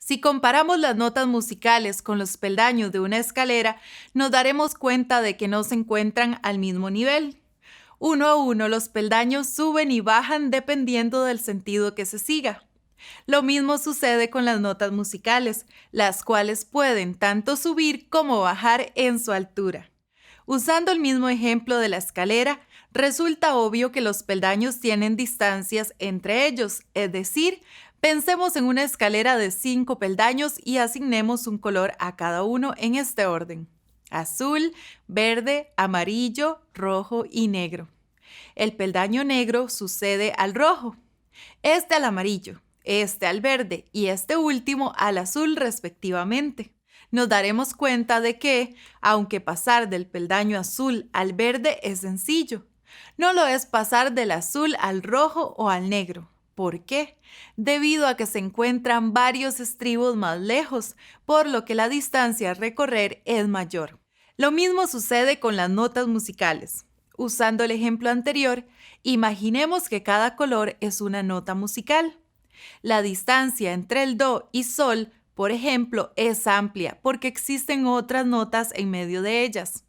Si comparamos las notas musicales con los peldaños de una escalera, nos daremos cuenta de que no se encuentran al mismo nivel. Uno a uno los peldaños suben y bajan dependiendo del sentido que se siga. Lo mismo sucede con las notas musicales, las cuales pueden tanto subir como bajar en su altura. Usando el mismo ejemplo de la escalera, resulta obvio que los peldaños tienen distancias entre ellos, es decir, pensemos en una escalera de 5 peldaños y asignemos un color a cada uno en este orden: azul, verde, amarillo, rojo y negro. El peldaño negro sucede al rojo, este al amarillo, este al verde y este último al azul respectivamente. Nos daremos cuenta de que, aunque pasar del peldaño azul al verde es sencillo, no lo es pasar del azul al rojo o al negro. ¿Por qué? Debido a que se encuentran varios estribos más lejos, por lo que la distancia a recorrer es mayor. Lo mismo sucede con las notas musicales. Usando el ejemplo anterior, imaginemos que cada color es una nota musical. La distancia entre el do y sol, por ejemplo, es amplia porque existen otras notas en medio de ellas.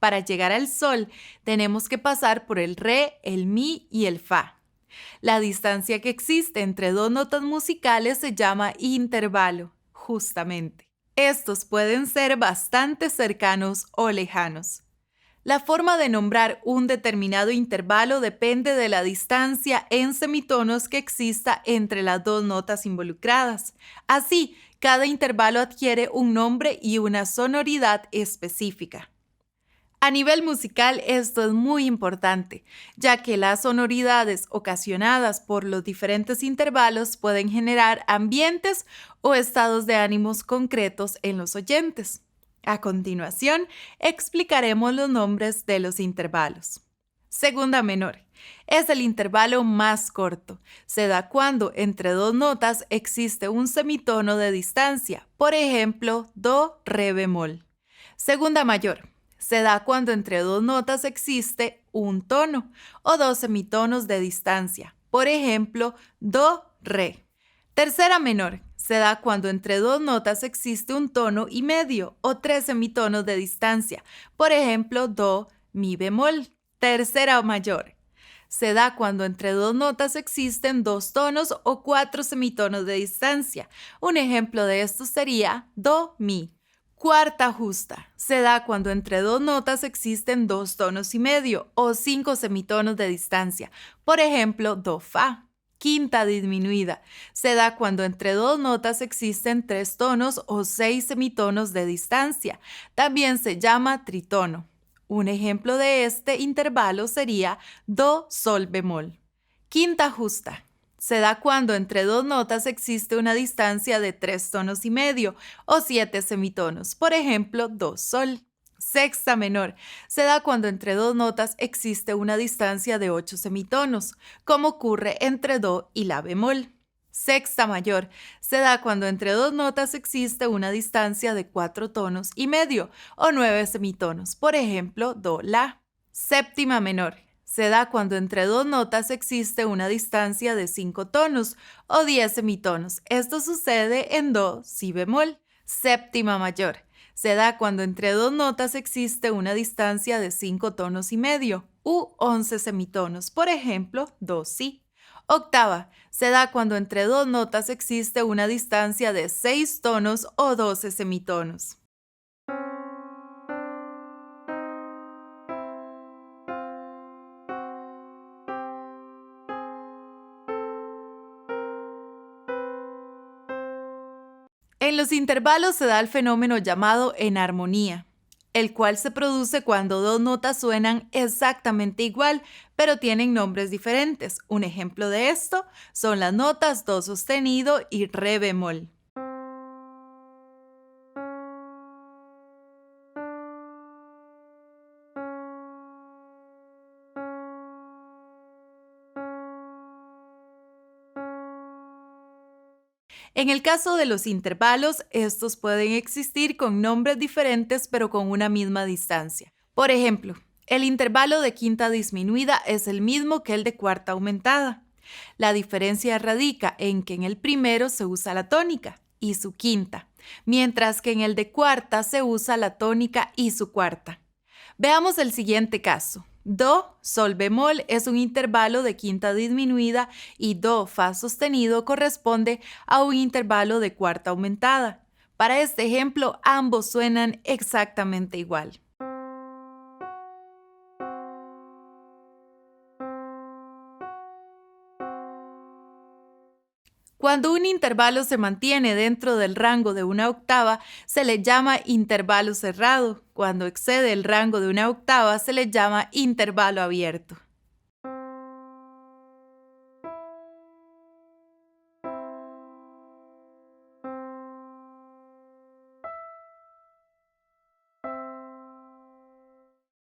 Para llegar al sol, tenemos que pasar por el re, el mi y el fa. La distancia que existe entre dos notas musicales se llama intervalo, justamente. Estos pueden ser bastante cercanos o lejanos. La forma de nombrar un determinado intervalo depende de la distancia en semitonos que exista entre las dos notas involucradas. Así, cada intervalo adquiere un nombre y una sonoridad específica. A nivel musical esto es muy importante, ya que las sonoridades ocasionadas por los diferentes intervalos pueden generar ambientes o estados de ánimos concretos en los oyentes. A continuación, explicaremos los nombres de los intervalos. Segunda menor. Es el intervalo más corto. Se da cuando entre dos notas existe un semitono de distancia, por ejemplo, do, re bemol. Segunda mayor. Se da cuando entre dos notas existe un tono o dos semitonos de distancia, por ejemplo, do, re. Tercera menor. Se da cuando entre dos notas existe un tono y medio o tres semitonos de distancia, por ejemplo, do, mi bemol. Tercera mayor. Se da cuando entre dos notas existen dos tonos o cuatro semitonos de distancia. Un ejemplo de esto sería do, mi. Cuarta justa. Se da cuando entre dos notas existen dos tonos y medio o cinco semitonos de distancia, por ejemplo, do, fa. Quinta disminuida. Se da cuando entre dos notas existen tres tonos o seis semitonos de distancia. También se llama tritono. Un ejemplo de este intervalo sería do, sol bemol. Quinta justa. Se da cuando entre dos notas existe una distancia de tres tonos y medio o siete semitonos. Por ejemplo, do, sol. Sexta menor. Se da cuando entre dos notas existe una distancia de 8 semitonos, como ocurre entre do y la bemol. Sexta mayor. Se da cuando entre dos notas existe una distancia de 4 tonos y medio o 9 semitonos, por ejemplo, do, la. Séptima menor. Se da cuando entre dos notas existe una distancia de 5 tonos o 10 semitonos. Esto sucede en do, si bemol. Séptima mayor. Se da cuando entre dos notas existe una distancia de 5 tonos y medio u 11 semitonos, por ejemplo, do, si. Octava. Se da cuando entre dos notas existe una distancia de 6 tonos o 12 semitonos. En los intervalos se da el fenómeno llamado enarmonía, el cual se produce cuando dos notas suenan exactamente igual, pero tienen nombres diferentes. Un ejemplo de esto son las notas do sostenido y re bemol. En el caso de los intervalos, estos pueden existir con nombres diferentes pero con una misma distancia. Por ejemplo, el intervalo de quinta disminuida es el mismo que el de cuarta aumentada. La diferencia radica en que en el primero se usa la tónica y su quinta, mientras que en el de cuarta se usa la tónica y su cuarta. Veamos el siguiente caso. Do, sol bemol es un intervalo de quinta disminuida y do, fa sostenido corresponde a un intervalo de cuarta aumentada. Para este ejemplo, ambos suenan exactamente igual. Cuando un intervalo se mantiene dentro del rango de una octava, se le llama intervalo cerrado. Cuando excede el rango de una octava, se le llama intervalo abierto.